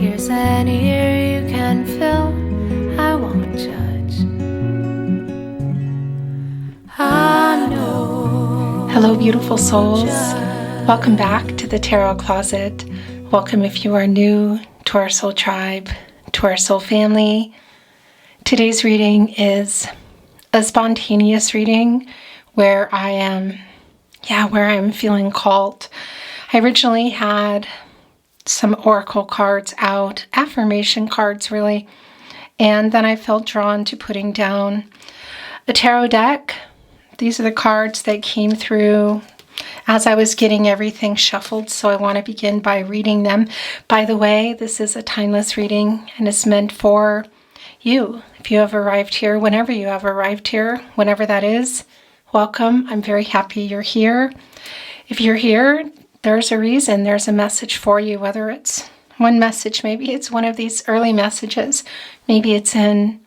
Here's an ear you can fill, I won't judge. I know. Hello, beautiful souls. Welcome back to the Tarot Closet. Welcome if you are new to our soul tribe, to our soul family. Today's reading is a spontaneous reading where I am feeling called. I originally had some oracle cards out, affirmation cards really, and then I felt drawn to putting down a tarot deck. These are the cards that came through as I was getting everything shuffled, so I want to begin by reading them. By the way, this is a timeless reading and it's meant for you. If you have arrived here, whenever you have arrived here, whenever that is, welcome. I'm very happy you're here. If you're here, there's a reason, there's a message for you, whether it's one message, maybe it's one of these early messages, maybe it's in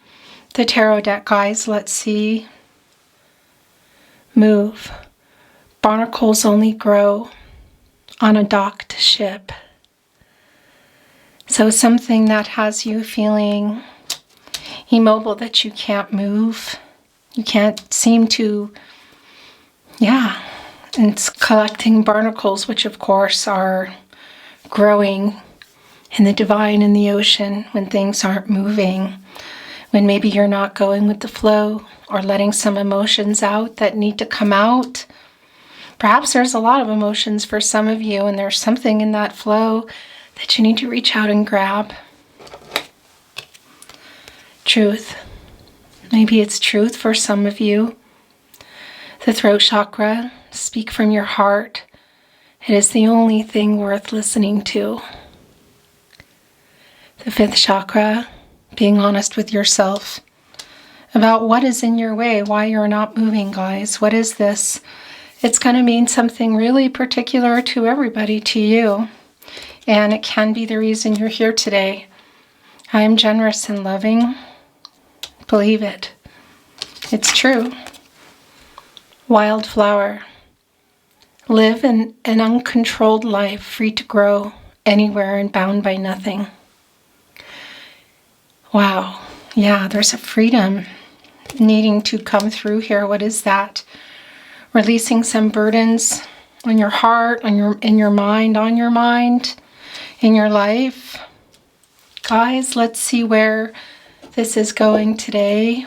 the tarot deck, guys. Let's see. Move. Barnacles only grow on a docked ship. So something that has you feeling immobile, that you can't move, you can't seem to, and it's collecting barnacles, which of course are growing in the divine, in the ocean, when things aren't moving, when maybe you're not going with the flow or letting some emotions out that need to come out. Perhaps there's a lot of emotions for some of you, and there's something in that flow that you need to reach out and grab. Truth. Maybe it's truth for some of you. The throat chakra. Speak from your heart. It is the only thing worth listening to. The fifth chakra, being honest with yourself about what is in your way, why you're not moving, guys. What is this? It's going to mean something really particular to everybody, to you. And it can be the reason you're here today. I am generous and loving. Believe it. It's true. Wildflower. Live an uncontrolled life, free to grow anywhere and bound by nothing. Wow. Yeah, there's a freedom needing to come through here. What is that? Releasing some burdens on your heart, in your mind, in your life. Guys, let's see where this is going today.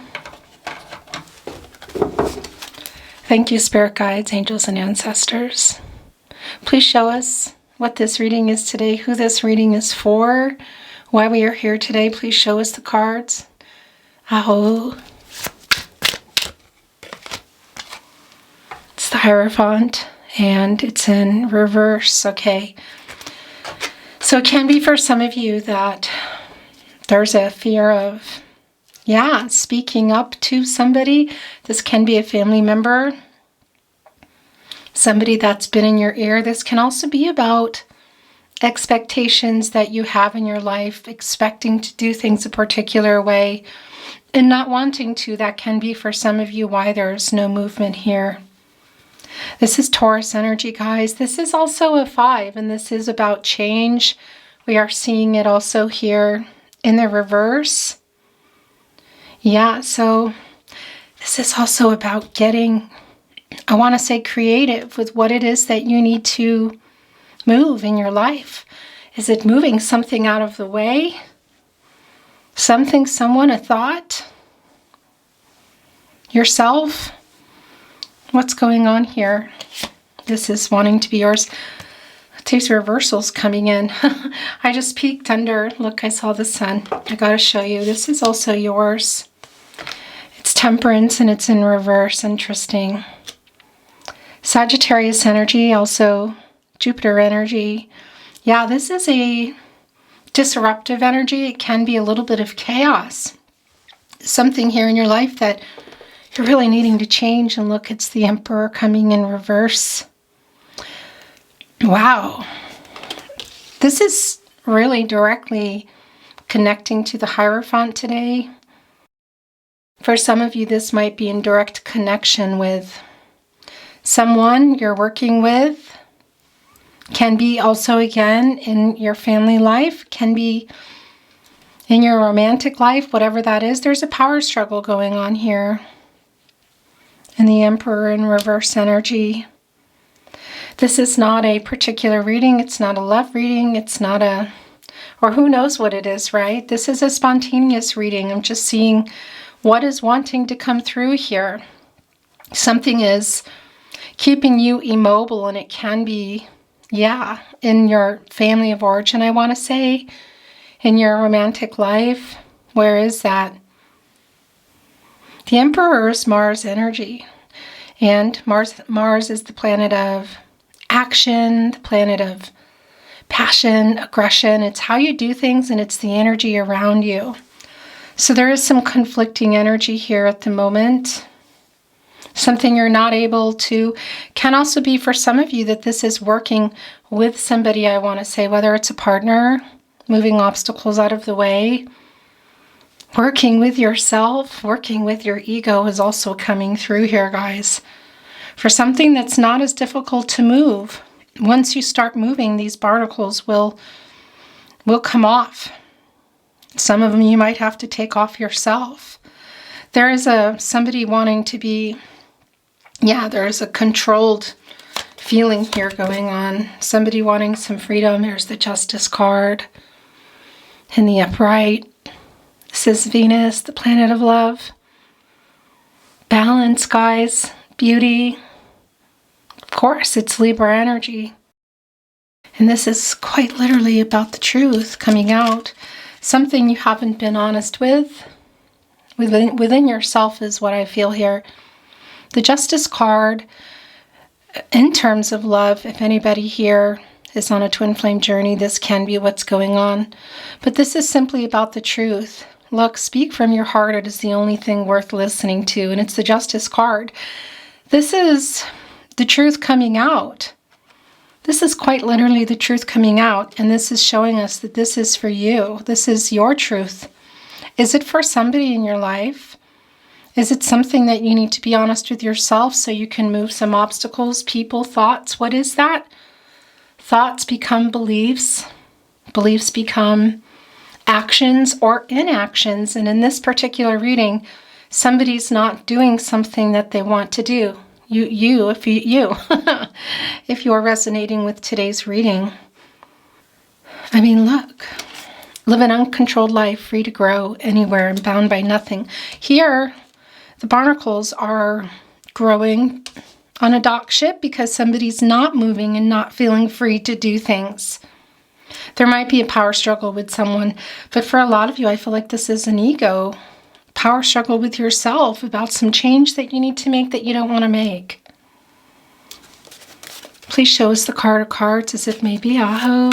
Thank you, spirit guides, angels, and ancestors. Please show us what this reading is today, who this reading is for, why we are here today. Please show us the cards. Aho. It's the Hierophant, and it's in reverse. Okay. So it can be for some of you that there's a fear of speaking up to somebody. This can be a family member, somebody that's been in your ear. This can also be about expectations that you have in your life, expecting to do things a particular way and not wanting to. That can be for some of you why there's no movement here. This is Taurus energy, guys. This is also a 5, and this is about change. We are seeing it also here in the reverse. Yeah, so this is also about getting, I want to say, creative with what it is that you need to move in your life. Is it moving something out of the way? Something, someone, a thought? Yourself? What's going on here? This is wanting to be yours. These reversals coming in. I just peeked under. Look, I saw the sun. I got to show you. This is also yours. It's Temperance and it's in reverse. Interesting. Sagittarius energy, also Jupiter energy. Yeah, this is a disruptive energy. It can be a little bit of chaos. Something here in your life that you're really needing to change. And look, it's the Emperor coming in reverse. Wow. This is really directly connecting to the Hierophant today. For some of you, this might be in direct connection with someone you're working with, Can be also, again, in your family life, can be in your romantic life, whatever that is. There's a power struggle going on here. And the Emperor in reverse energy. This is not a particular reading. It's not a love reading. It's not a, or who knows what it is, right? This is a spontaneous reading. I'm just seeing what is wanting to come through here. Something is keeping you immobile, and it can be, yeah, in your family of origin, I want to say, in your romantic life. Where is that? The Emperor is Mars energy. And Mars is the planet of action, the planet of passion, aggression. It's how you do things, and it's the energy around you. So there is some conflicting energy here at the moment. Something you're not able to, can also be for some of you that this is working with somebody, I want to say, whether it's a partner, moving obstacles out of the way, working with yourself, working with your ego is also coming through here, guys. For something that's not as difficult to move, once you start moving, these barnacles will come off. Some of them you might have to take off yourself. There is somebody wanting to be, yeah, there is a controlled feeling here going on. Somebody wanting some freedom. There's the Justice card in the upright. This is Venus, the planet of love. Balance, guys. Beauty. Of course, it's Libra energy. And this is quite literally about the truth coming out. Something you haven't been honest with. Within yourself is what I feel here. The Justice card, in terms of love, if anybody here is on a twin flame journey, this can be what's going on. But this is simply about the truth. Look, speak from your heart. It is the only thing worth listening to. And it's the Justice card. This is the truth coming out. This is quite literally the truth coming out. And this is showing us that this is for you. This is your truth. Is it for somebody in your life? Is it something that you need to be honest with yourself so you can move some obstacles, people, thoughts? What is that? Thoughts become beliefs. Beliefs become actions or inactions. And in this particular reading, somebody's not doing something that they want to do. If you are resonating with today's reading. I mean, look. Live an uncontrolled life, free to grow anywhere and bound by nothing. Here, the barnacles are growing on a dock ship because somebody's not moving and not feeling free to do things. There might be a power struggle with someone, but for a lot of you, I feel like this is an ego power struggle with yourself about some change that you need to make that you don't want to make. Please show us the card of cards as if maybe, Aho.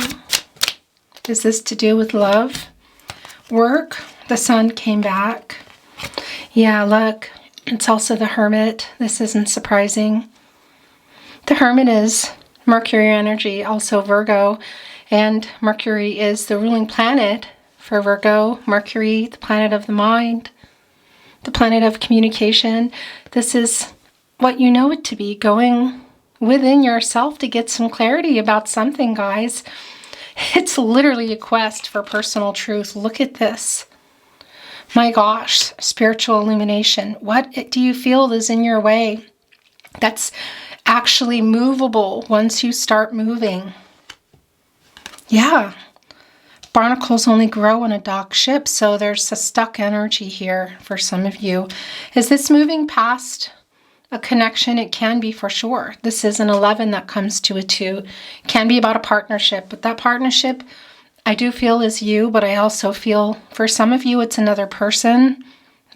Is this to do with love? Work? The Sun came back. Yeah, look. It's also the Hermit. This isn't surprising. The Hermit is Mercury energy, also Virgo. And Mercury is the ruling planet for Virgo. Mercury, the planet of the mind. The planet of communication. This is what you know it to be. Going within yourself to get some clarity about something, guys. It's literally a quest for personal truth. Look at this. My gosh, spiritual illumination. What do you feel is in your way that's actually movable once you start moving? Yeah. Barnacles only grow on a dock ship, so there's a stuck energy here for some of you. Is this moving past a connection? It can be for sure. This is an 11 that comes to a 2. It can be about a partnership, but that partnership I do feel is you, but I also feel for some of you it's another person,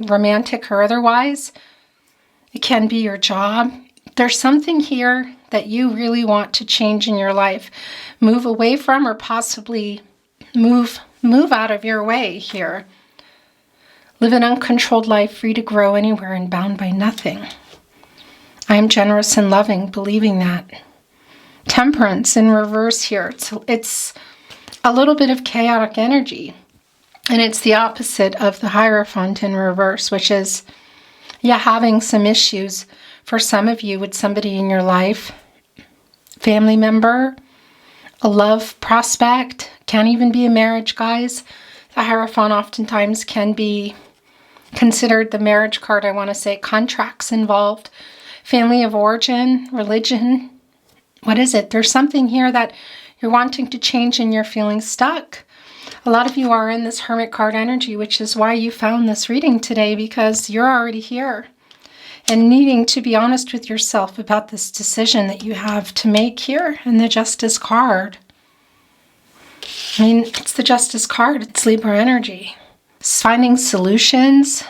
romantic or otherwise. It can be your job. There's something here that you really want to change in your life. Move away from or possibly move out of your way here. Live an uncontrolled life, free to grow anywhere and bound by nothing. I am generous and loving, believing that. Temperance in reverse here. It's a little bit of chaotic energy. And it's the opposite of the Hierophant in reverse, which is, yeah, having some issues for some of you with somebody in your life. Family member, a love prospect. Can even be a marriage, guys. The Hierophant oftentimes can be considered the marriage card, I want to say. Contracts involved. Family of origin, religion. What is it? There's something here that you're wanting to change and you're feeling stuck. A lot of you are in this Hermit card energy, which is why you found this reading today, because you're already here and needing to be honest with yourself about this decision that you have to make here in the Justice card. I mean, it's the Justice card. It's Libra energy. It's finding solutions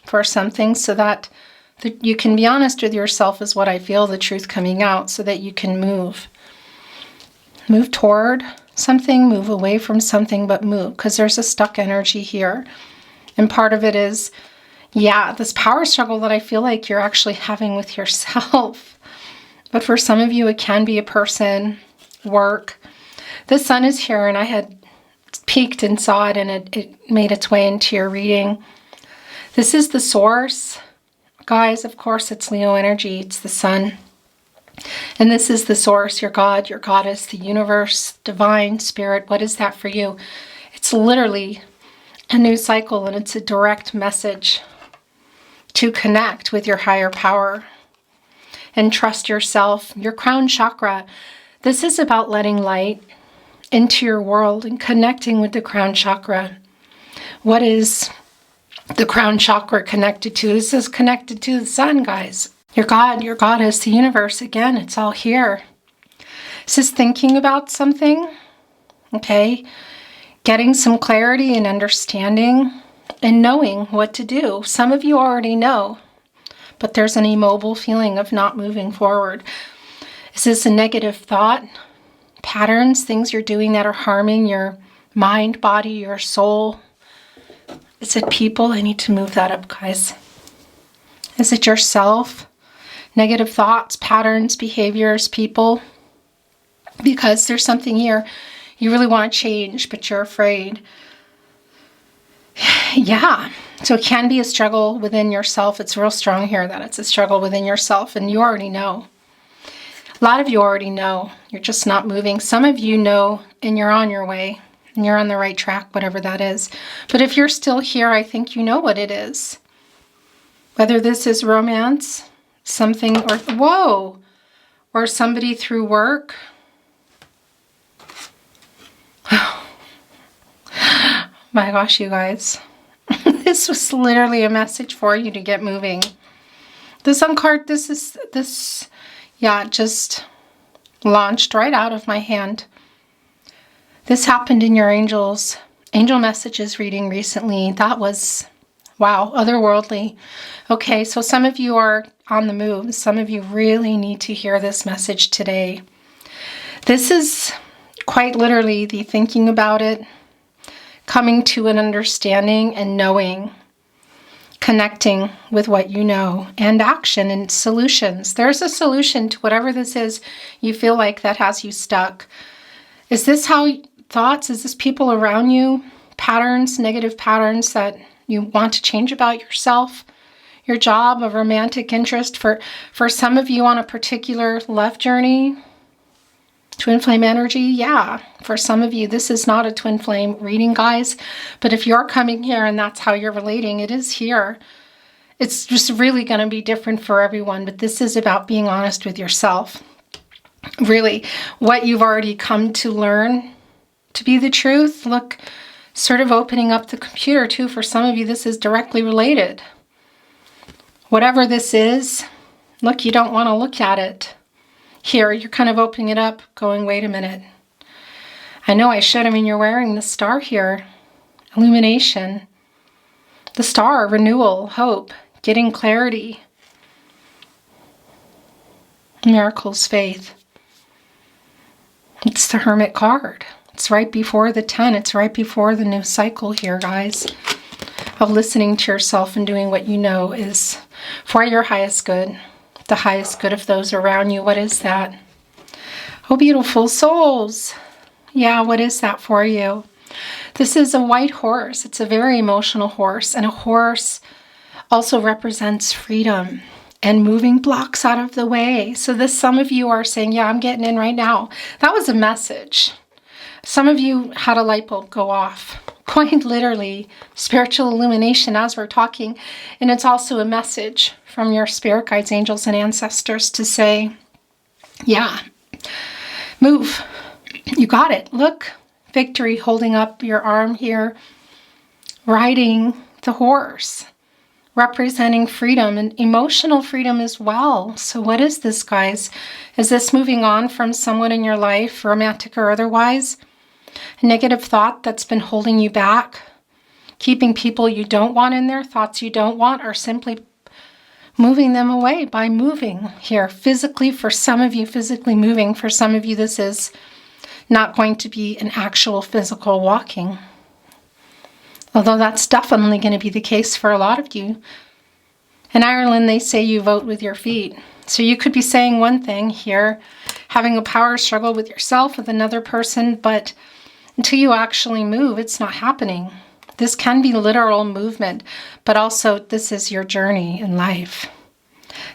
for something so that you can be honest with yourself is what I feel, the truth coming out, so that you can move. Move toward something, move away from something, but move, because there's a stuck energy here. And part of it is, yeah, this power struggle that I feel like you're actually having with yourself. But for some of you, it can be a person, work. The sun is here, and I had peeked and saw it, and it made its way into your reading. This is the source. Guys, of course, it's Leo energy. It's the sun. And this is the source, your God, your goddess, the universe, divine, spirit. What is that for you? It's literally a new cycle, and it's a direct message to connect with your higher power and trust yourself. Your crown chakra, this is about letting light into your world and connecting with the crown chakra. What is the crown chakra connected to? This is connected to the sun, guys. Your God, your goddess, the universe, again, it's all here. This is thinking about something, okay? Getting some clarity and understanding and knowing what to do. Some of you already know, but there's an immobile feeling of not moving forward. Is this a negative thought? Patterns, things you're doing that are harming your mind, body, your soul? Is it people? I need to move that up, guys. Is it yourself? Negative thoughts, patterns, behaviors, people? Because there's something here you really want to change, but you're afraid. Yeah. So it can be a struggle within yourself. It's real strong here that it's a struggle within yourself, and you already know. A lot of you already know. You're just not moving. Some of you know, and you're on your way, and you're on the right track, whatever that is. But if you're still here, I think you know what it is. Whether this is romance, something, or whoa, or somebody through work. My gosh, you guys. This was literally a message for you to get moving. The Sun card, yeah, just launched right out of my hand. This happened in your angel messages reading recently. That was, wow, otherworldly. Okay, so some of you are on the move. Some of you really need to hear this message today. This is quite literally the thinking about it, coming to an understanding and knowing, connecting with what you know, and action and solutions. There's a solution to whatever this is you feel like that has you stuck. Is this thoughts? Is this people around you? Patterns, negative patterns that you want to change about yourself? Your job, a romantic interest? For some of you on a particular love journey? Twin flame energy, yeah. For some of you, this is not a twin flame reading, guys. But if you're coming here and that's how you're relating, it is here. It's just really going to be different for everyone. But this is about being honest with yourself. Really, what you've already come to learn to be the truth. Look, sort of opening up the computer too. For some of you, this is directly related. Whatever this is, look, you don't want to look at it. Here, you're kind of opening it up, going, wait a minute. I know I should. I mean, you're wearing the star here. Illumination. The star, renewal, hope, getting clarity. Miracles, faith. It's the Hermit card. It's right before the 10. It's right before the new cycle here, guys. Of listening to yourself and doing what you know is for your highest good. The highest good of those around you. What is that? Oh, beautiful souls. Yeah, what is that for you? This is a white horse. It's a very emotional horse. And a horse also represents freedom and moving blocks out of the way. So this, some of you are saying, yeah, I'm getting in right now. That was a message. Some of you had a light bulb go off, quite literally, spiritual illumination as we're talking. And it's also a message from your spirit guides, angels, and ancestors to say, yeah, move. You got it. Look, Victory holding up your arm here, riding the horse, representing freedom and emotional freedom as well. So what is this, guys? Is this moving on from someone in your life, romantic or otherwise? A negative thought that's been holding you back, keeping people you don't want in there, thoughts you don't want, or simply moving them away by moving here physically. For some of you, physically moving. For some of you, this is not going to be an actual physical walking. Although that's definitely going to be the case for a lot of you. In Ireland, they say you vote with your feet. So you could be saying one thing here, having a power struggle with yourself, with another person, but until you actually move, it's not happening. This can be literal movement, but also this is your journey in life.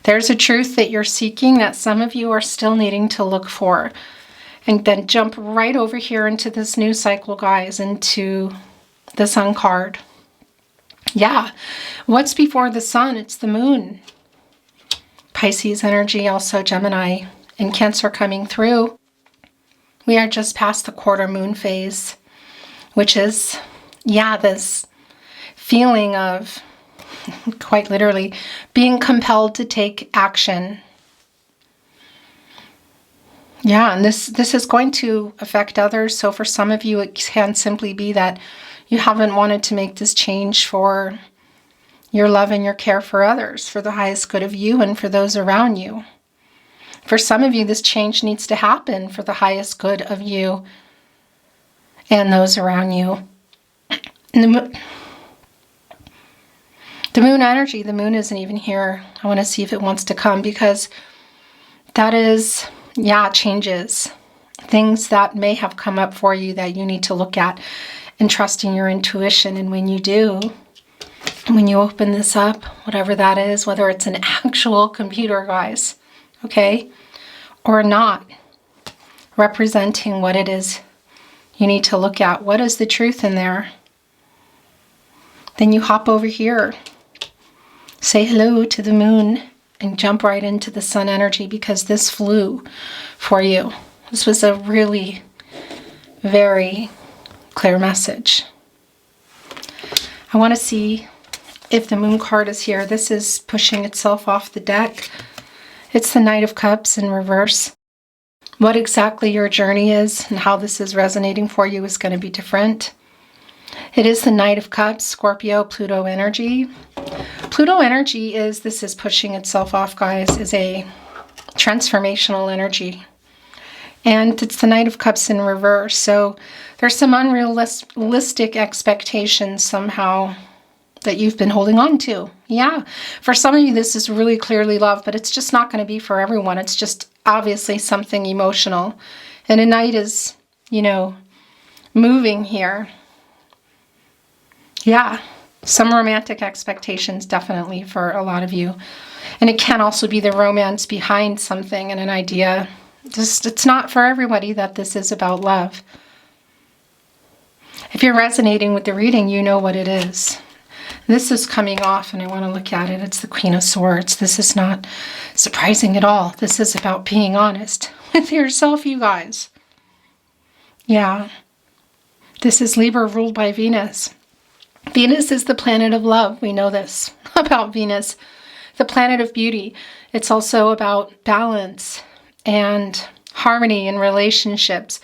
There's a truth that you're seeking that some of you are still needing to look for. And then jump right over here into this new cycle, guys, into the Sun card. Yeah, what's before the Sun? It's the Moon. Pisces energy, also Gemini and Cancer coming through. We are just past the quarter moon phase, which is, yeah, this feeling of, quite literally, being compelled to take action. Yeah, and this is going to affect others. So for some of you, it can simply be that you haven't wanted to make this change for your love and your care for others, for the highest good of you and for those around you. For some of you, this change needs to happen for the highest good of you and those around you. And the moon energy, the moon isn't even here. I want to see if it wants to come, because that is, yeah, changes. Things that may have come up for you that you need to look at and trust in your intuition. And when you do, when you open this up, whatever that is, whether it's an actual computer, guys, okay, or not, representing what it is you need to look at. What is the truth in there? Then you hop over here, say hello to the moon, and jump right into the Sun energy, because this flew for you. This was a really very clear message. I want to see if the Moon card is here. This is pushing itself off the deck. It's the Knight of Cups in reverse. What exactly your journey is and how this is resonating for you is going to be different. It is the Knight of Cups, Scorpio, Pluto energy. Pluto energy is, this is pushing itself off, guys, is a transformational energy. And it's the Knight of Cups in reverse. So there's some unrealistic expectations somehow that you've been holding on to. Yeah, for some of you, this is really clearly love, but it's just not going to be for everyone. It's just obviously something emotional. And a knight is, you know, moving here. Yeah, some romantic expectations definitely for a lot of you. And it can also be the romance behind something and an idea. Just, it's not for everybody that this is about love. If you're resonating with the reading, you know what it is. This is coming off, and I want to look at it. It's the Queen of Swords. This is not surprising at all. This is about being honest with yourself, you guys. Yeah. This is Libra ruled by Venus. Venus is the planet of love. We know this about Venus. The planet of beauty. It's also about balance and harmony in relationships.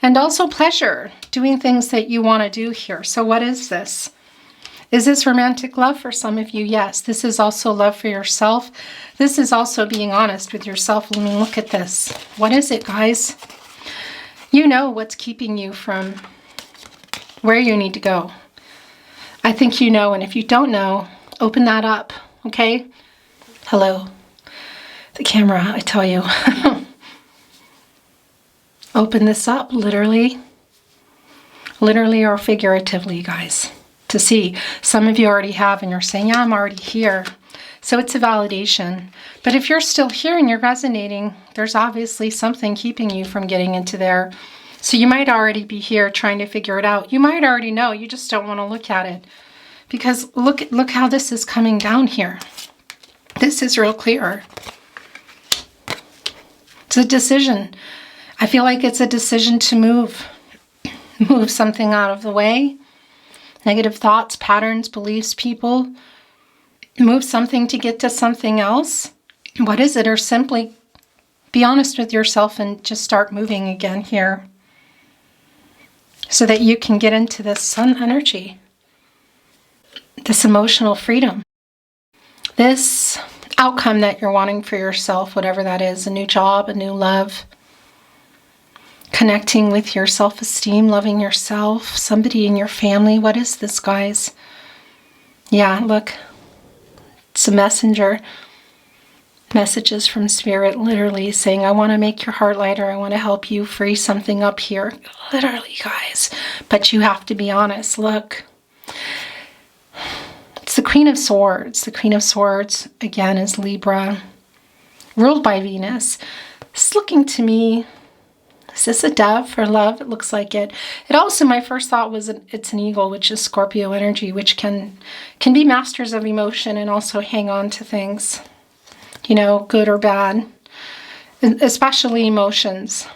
And also pleasure. Doing things that you want to do here. So what is this? Is this romantic love for some of you? Yes. This is also love for yourself. This is also being honest with yourself. Let me look at this. What is it, guys? You know what's keeping you from where you need to go. I think you know, and if you don't know, open that up, okay? Hello. The camera, I tell you. Open this up, literally or figuratively, guys. To see. Some of you already have, and you're saying, yeah, I'm already here. So it's a validation. But if you're still here and you're resonating, there's obviously something keeping you from getting into there. So you might already be here trying to figure it out. You might already know, you just don't want to look at it. Because look how this is coming down here. This is real clear. It's a decision. I feel like it's a decision to move something out of the way. Negative thoughts, patterns, beliefs, people. Move something to get to something else. What is it? Or simply be honest with yourself and just start moving again here. So that you can get into this sun energy. This emotional freedom. This outcome that you're wanting for yourself, whatever that is, a new job, a new love. Connecting with your self-esteem, loving yourself, somebody in your family. What is this, guys? Yeah, look. It's a messenger. Messages from Spirit literally saying, I want to make your heart lighter. I want to help you free something up here. Literally, guys. But you have to be honest. Look. It's the Queen of Swords. The Queen of Swords, again, is Libra. Ruled by Venus. It's looking to me... Is this a dove for love? It looks like it. It also, my first thought was it's an eagle, which is Scorpio energy, which can be masters of emotion and also hang on to things, you know, good or bad, especially emotions.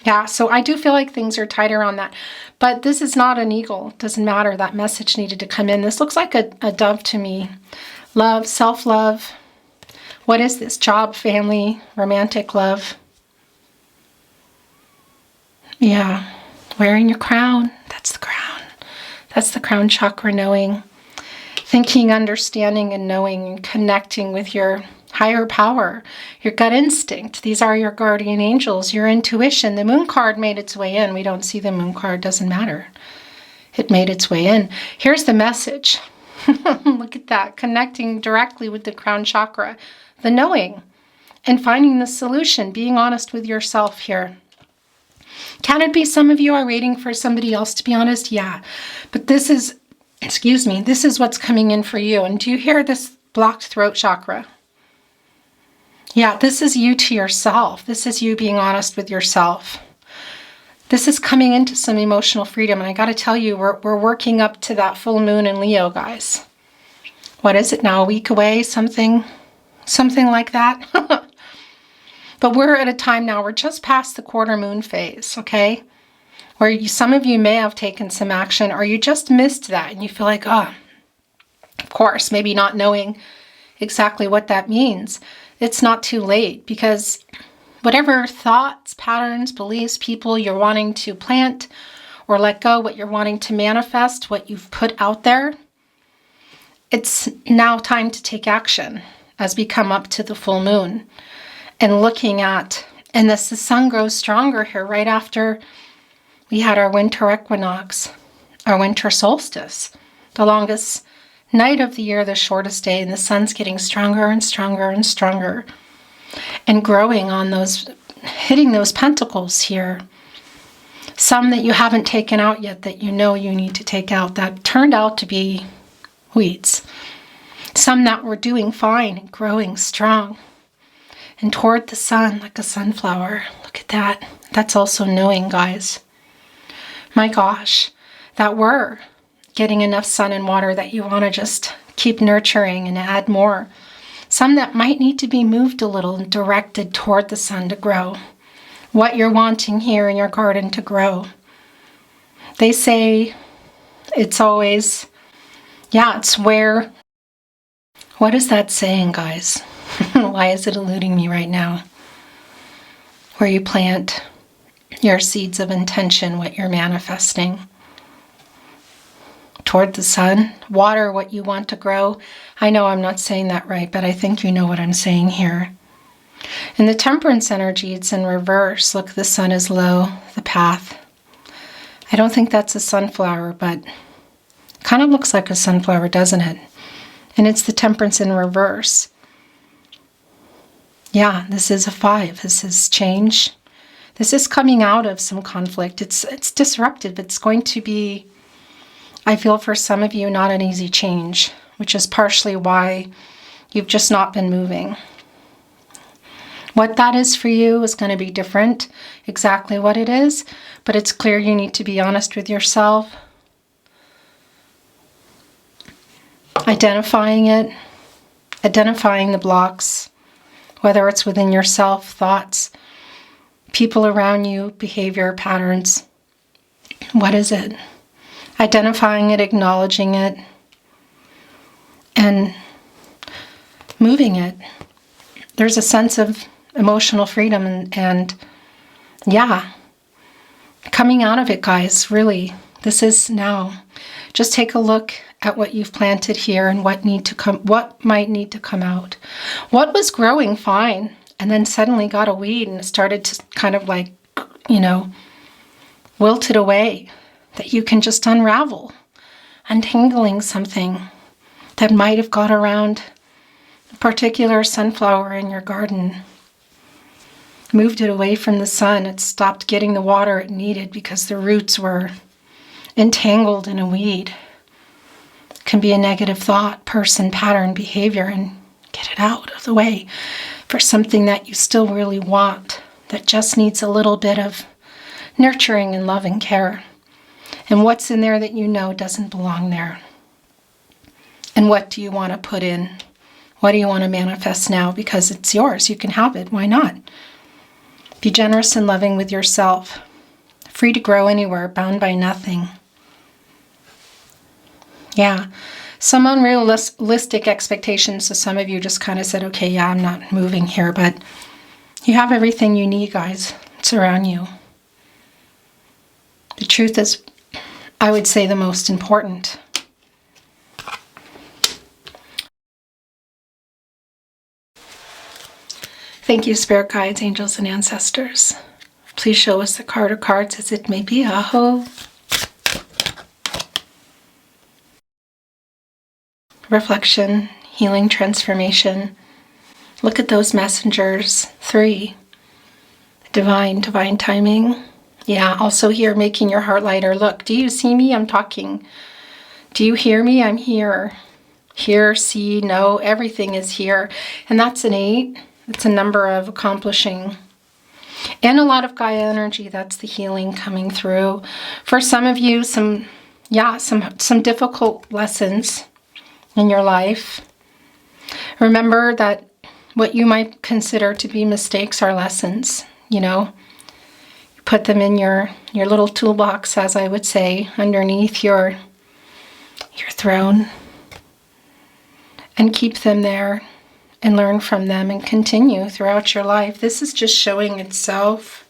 Yeah, so I do feel like things are tight around that. But this is not an eagle. It doesn't matter. That message needed to come in. This looks like a dove to me. Love, self-love. What is this? Job, family, romantic love. Yeah, wearing your crown. That's the crown. That's the crown chakra, knowing, thinking, understanding, and knowing, and connecting with your higher power, your gut instinct. These are your guardian angels, your intuition. The moon card made its way in. We don't see the moon card. Doesn't matter. It made its way in. Here's the message. Look at that. Connecting directly with the crown chakra. The knowing and finding the solution. Being honest with yourself here. Can it be some of you are waiting for somebody else to be honest? Yeah. But this is, this is what's coming in for you. And do you hear this blocked throat chakra? Yeah, this is you to yourself. This is you being honest with yourself. This is coming into some emotional freedom. And I got to tell you, we're working up to that full moon in Leo, guys. What is it now? A week away? Something like that? But we're at a time now, we're just past the quarter moon phase, okay? Where some of you may have taken some action, or you just missed that and you feel like, oh, of course, maybe not knowing exactly what that means. It's not too late, because whatever thoughts, patterns, beliefs, people you're wanting to plant or let go, what you're wanting to manifest, what you've put out there, it's now time to take action as we come up to the full moon. And looking at, and as the sun grows stronger here, right after we had our winter equinox, our winter solstice, the longest night of the year, the shortest day, and the sun's getting stronger and stronger and stronger, and growing on those, hitting those pentacles here. Some that you haven't taken out yet that you know you need to take out that turned out to be weeds. Some that were doing fine and growing strong. And toward the sun, like a sunflower. Look at that. That's also knowing, guys. My gosh, that we're getting enough sun and water that you want to just keep nurturing and add more. Some that might need to be moved a little and directed toward the sun to grow. What you're wanting here in your garden to grow. They say it's always, yeah, it's where, what is that saying, guys? Why is it eluding me right now? Where you plant your seeds of intention, what you're manifesting. Toward the sun, water what you want to grow. I know I'm not saying that right, but I think you know what I'm saying here. In the temperance energy, it's in reverse. Look, the sun is low, the path. I don't think that's a sunflower, but it kind of looks like a sunflower, doesn't it? And it's the temperance in reverse. Yeah, this is a 5. This is change. This is coming out of some conflict. It's disruptive. It's going to be, I feel for some of you, not an easy change, which is partially why You've just not been moving. What that is for you is going to be different, exactly what it is, but it's clear you need to be honest with yourself, identifying it, identifying the blocks, whether it's within yourself, thoughts, people around you, behavior patterns. What is it? Identifying it, acknowledging it, and moving it. There's a sense of emotional freedom and yeah, coming out of it, guys. Really, this is now. Just take a look at what you've planted here and what might need to come out. What was growing fine and then suddenly got a weed and started to kind of like, wilted away, that you can just unravel, untangling something that might have got around a particular sunflower in your garden, moved it away from the sun. It stopped getting the water it needed because the roots were entangled in a weed. It can be a negative thought, person, pattern, behavior, and get it out of the way for something that you still really want, that just needs a little bit of nurturing and love and care. And what's in there that you know doesn't belong there? And what do you want to put in? What do you want to manifest now? Because it's yours. You can have it. Why not? Be generous and loving with yourself. Free to grow anywhere, bound by nothing. Yeah. Some unrealistic expectations. So some of you just kind of said, okay, yeah, I'm not moving here. But you have everything you need, guys. It's around you. The truth is, I would say, the most important. Thank you, spirit guides, angels, and ancestors. Please show us the card or cards as it may be. Aho. Reflection, healing, transformation. Look at those messengers. 3. Divine timing. Yeah, also here, making your heart lighter. Look, do you see me? I'm talking. Do you hear me? I'm here. Hear, see, know, everything is here. And that's an 8. It's a number of accomplishing. And a lot of Gaia energy. That's the healing coming through. For some of you, some difficult lessons in your life. Remember that what you might consider to be mistakes are lessons, You put them in your little toolbox, as I would say, underneath your throne. And keep them there and learn from them and continue throughout your life. This is just showing itself.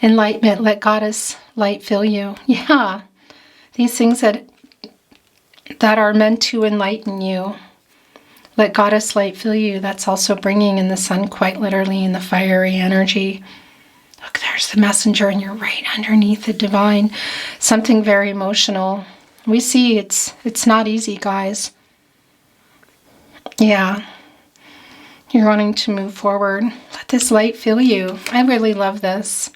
Enlightenment, let Goddess light fill you. Yeah, these things that are meant to enlighten you. Let Goddess light fill you. That's also bringing in the sun, quite literally, in the fiery energy. Look, there's the messenger, and you're right underneath the divine. Something very emotional. We see it's not easy, guys. Yeah. You're wanting to move forward. Let this light fill you. I really love this.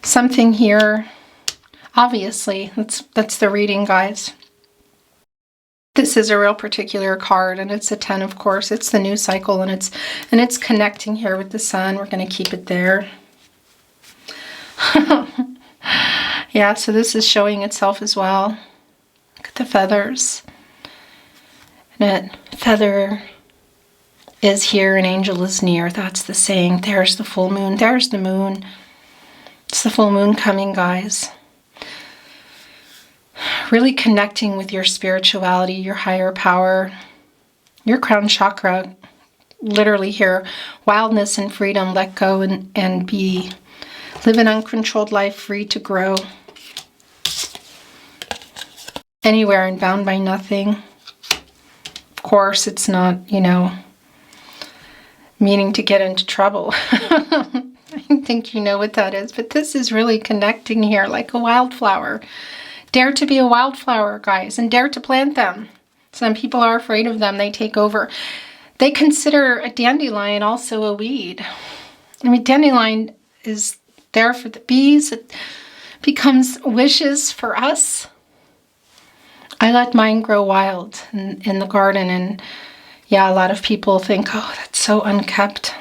Something here, obviously, that's the reading, guys. This is a real particular card, and it's a 10, of course. It's the new cycle, and it's connecting here with the sun. We're going to keep it there. Yeah, so this is showing itself as well. Look at the feathers. And a feather is here, an angel is near. That's the saying. There's the full moon. There's the moon. It's the full moon coming, guys. Really connecting with your spirituality, your higher power, your crown chakra. Literally here, wildness and freedom. Let go and be. Live an uncontrolled life, free to grow. Anywhere and bound by nothing. Of course, it's not, meaning to get into trouble. I think you know what that is. But this is really connecting here like a wildflower. Dare to be a wildflower, guys, and dare to plant them. Some people are afraid of them. They take over. They consider a dandelion also a weed. I mean, dandelion is there for the bees. It becomes wishes for us. I let mine grow wild in the garden, and yeah, a lot of people think, oh, that's so unkept.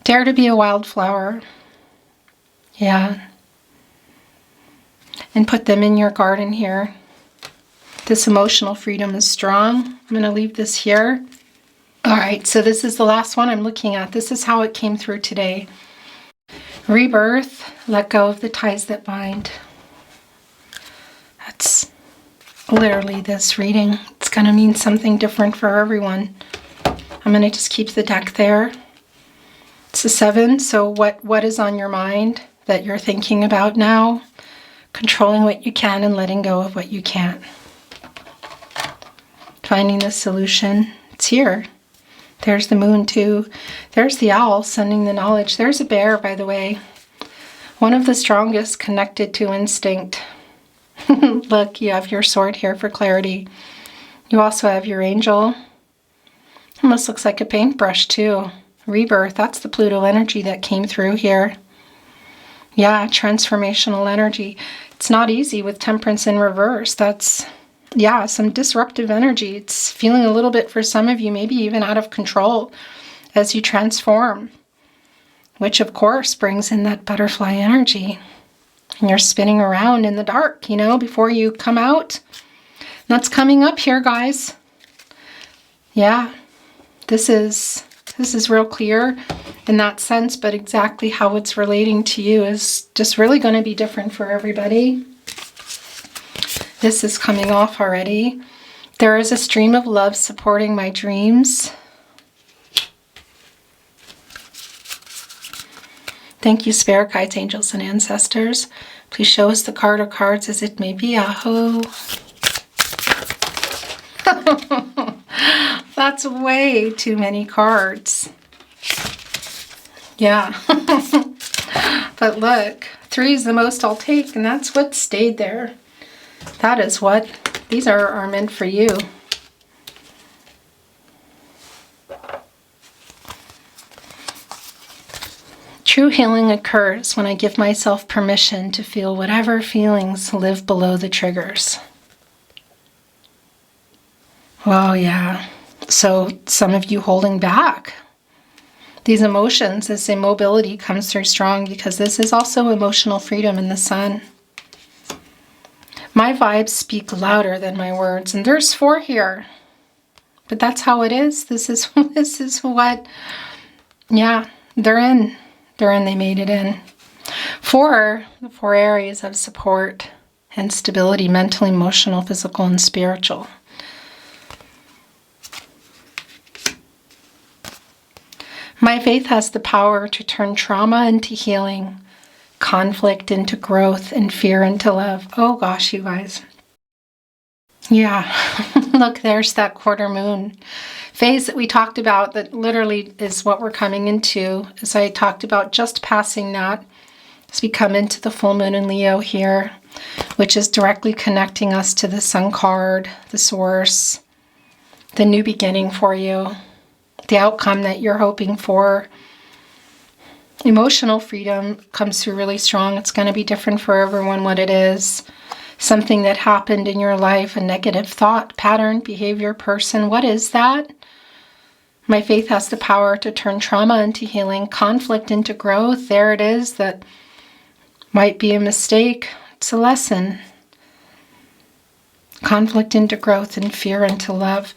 Dare to be a wildflower. Yeah. And put them in your garden here. This emotional freedom is strong. I'm going to leave this here. All right, so this is the last one I'm looking at. This is how it came through today. Rebirth, let go of the ties that bind. That's literally this reading. It's going to mean something different for everyone. I'm going to just keep the deck there. It's a 7, so what is on your mind that you're thinking about now? Controlling what you can and letting go of what you can't. Finding the solution. It's here. There's the moon too. There's the owl sending the knowledge. There's a bear, by the way. One of the strongest connected to instinct. Look, you have your sword here for clarity. You also have your angel. Almost looks like a paintbrush too. Rebirth, that's the Pluto energy that came through here. Yeah, transformational energy. It's not easy with Temperance in reverse. That's, yeah, some disruptive energy. It's feeling a little bit for some of you, maybe even out of control as you transform, which of course brings in that butterfly energy. And you're spinning around in the dark, you know, before you come out. That's coming up here, guys. Yeah, this is real clear in that sense, but exactly how it's relating to you is just really going to be different for everybody. This is coming off already. There is a stream of love supporting my dreams. Thank you, spirit guides, angels, and ancestors. Please show us the card or cards as it may be. Aho. That's way too many cards. Yeah. But look, 3 is the most I'll take, and that's what stayed there. That is what. These are meant for you. True healing occurs when I give myself permission to feel whatever feelings live below the triggers. Well, yeah. So some of you holding back these emotions, this immobility comes through strong because this is also emotional freedom in the sun. My vibes speak louder than my words, and there's 4 here. But that's how it is. This is what, yeah, they're in. They made it in. 4, the 4 areas of support and stability, mental, emotional, physical, and spiritual. My faith has the power to turn trauma into healing, conflict into growth, and fear into love. Oh gosh, you guys. Yeah, look, there's that quarter moon phase that we talked about that literally is what we're coming into. As I talked about, just passing that as we come into the full moon in Leo here, which is directly connecting us to the sun card, the source, the new beginning for you, the outcome that you're hoping for. Emotional freedom comes through really strong. It's going to be different for everyone what it is. Something that happened in your life, a negative thought, pattern, behavior, person. What is that? My faith has the power to turn trauma into healing, conflict into growth. There it is. That might be a mistake. It's a lesson. Conflict into growth and fear into love.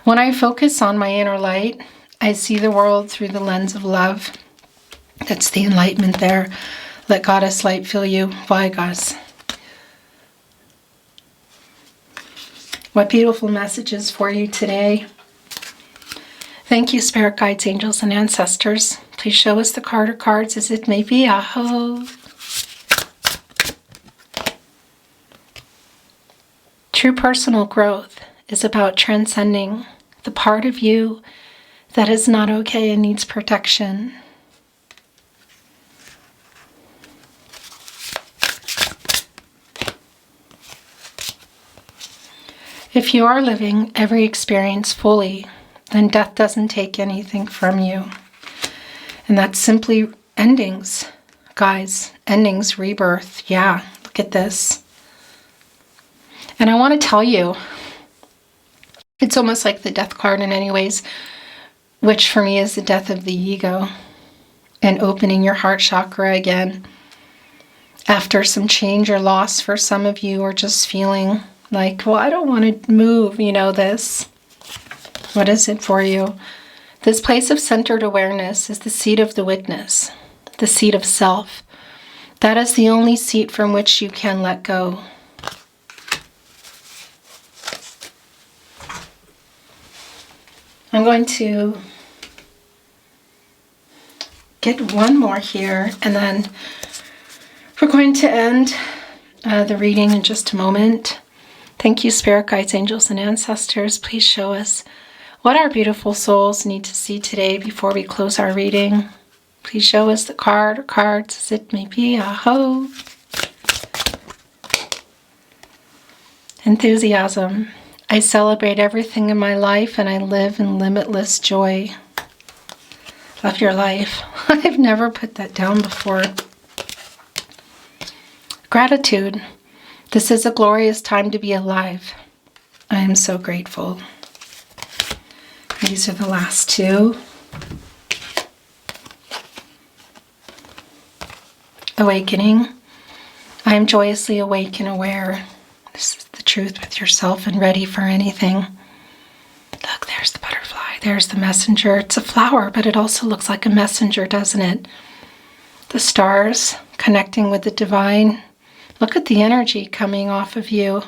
When I focus on my inner light, I see the world through the lens of love. That's the enlightenment there. Let Goddess light fill you. Why, guys? What beautiful messages for you today. Thank you, spirit guides, angels, and ancestors. Please show us the card or cards as it may be. Aho. True personal growth is about transcending the part of you that is not okay and needs protection. If you are living every experience fully, then death doesn't take anything from you. And that's simply endings, guys. Endings, rebirth. Yeah, look at this. And I want to tell you, it's almost like the death card in many ways, which for me is the death of the ego and opening your heart chakra again after some change or loss for some of you, or just feeling like, well, I don't want to move, this. What is it for you? This place of centered awareness is the seat of the witness, the seat of self. That is the only seat from which you can let go. I'm going to get one more here, and then we're going to end the reading in just a moment. Thank you, spirit guides, angels, and ancestors. Please show us what our beautiful souls need to see today before we close our reading. Please show us the card or cards as it may be. Aho. Enthusiasm. I celebrate everything in my life and I live in limitless joy. Love your life. I've never put that down before. Gratitude. This is a glorious time to be alive. I am so grateful. These are the last two. Awakening. I am joyously awake and aware. This is the truth with yourself and ready for anything. Look, there's the butterfly. There's the messenger. It's a flower, but it also looks like a messenger, doesn't it? The stars connecting with the divine. Look at the energy coming off of you.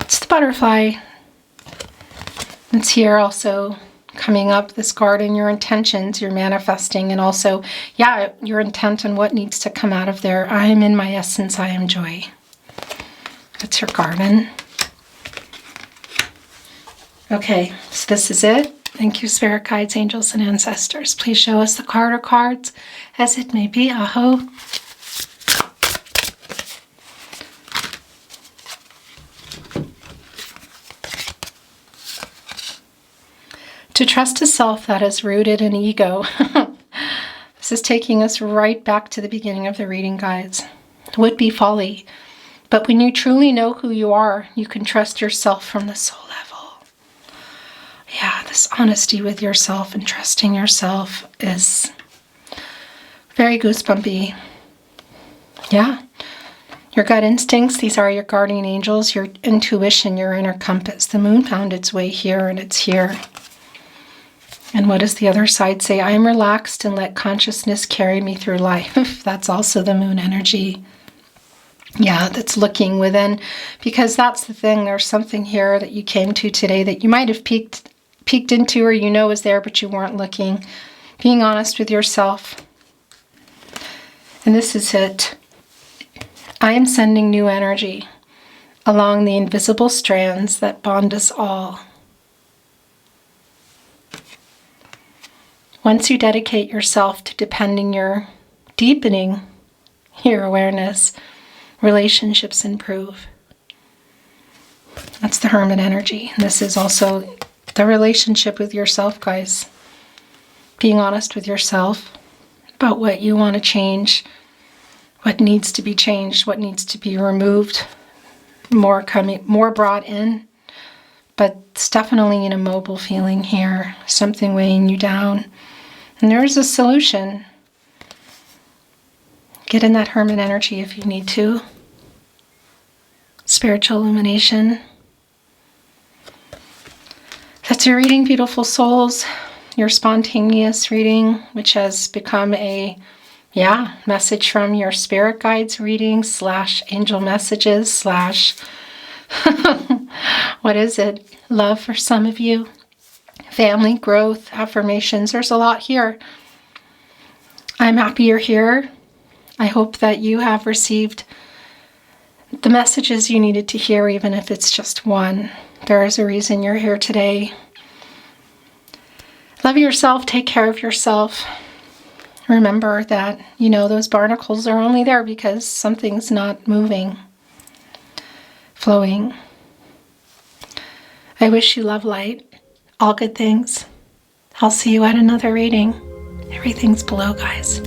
It's the butterfly. It's here also coming up, this garden, your intentions, your manifesting, and also, your intent and what needs to come out of there. I am in my essence, I am joy. That's your garden. Okay, so this is it. Thank you, spirit guides, angels, and ancestors. Please show us the card or cards as it may be. Aho. To trust a self that is rooted in ego. This is taking us right back to the beginning of the reading, guys. Would be folly. But when you truly know who you are, you can trust yourself from the soul level. Yeah, this honesty with yourself and trusting yourself is very goosebumpy. Yeah. Your gut instincts, these are your guardian angels, your intuition, your inner compass. The moon found its way here, and it's here. And what does the other side say? I am relaxed and let consciousness carry me through life. That's also the moon energy. Yeah, that's looking within, because that's the thing. There's something here that you came to today that you might have peeked into, or is there, but you weren't looking. Being honest with yourself. And this is it. I am sending new energy along the invisible strands that bond us all. Once you dedicate yourself to deepening your awareness, relationships improve. That's the Hermit energy. This is also the relationship with yourself, guys. Being honest with yourself about what you want to change, what needs to be changed, what needs to be removed, more brought in. But it's definitely an immobile feeling here, something weighing you down. And there is a solution. Get in that Hermit energy if you need to. Spiritual illumination. That's your reading, beautiful souls. Your spontaneous reading, which has become a message from your spirit guides reading / angel messages / what is it? Love for some of you. Family, growth, affirmations. There's a lot here. I'm happy you're here. I hope that you have received the messages you needed to hear, even if it's just one. There is a reason you're here today. Love yourself. Take care of yourself. Remember that, those barnacles are only there because something's not moving, flowing. I wish you love, light, all good things. I'll see you at another reading. Everything's below, guys.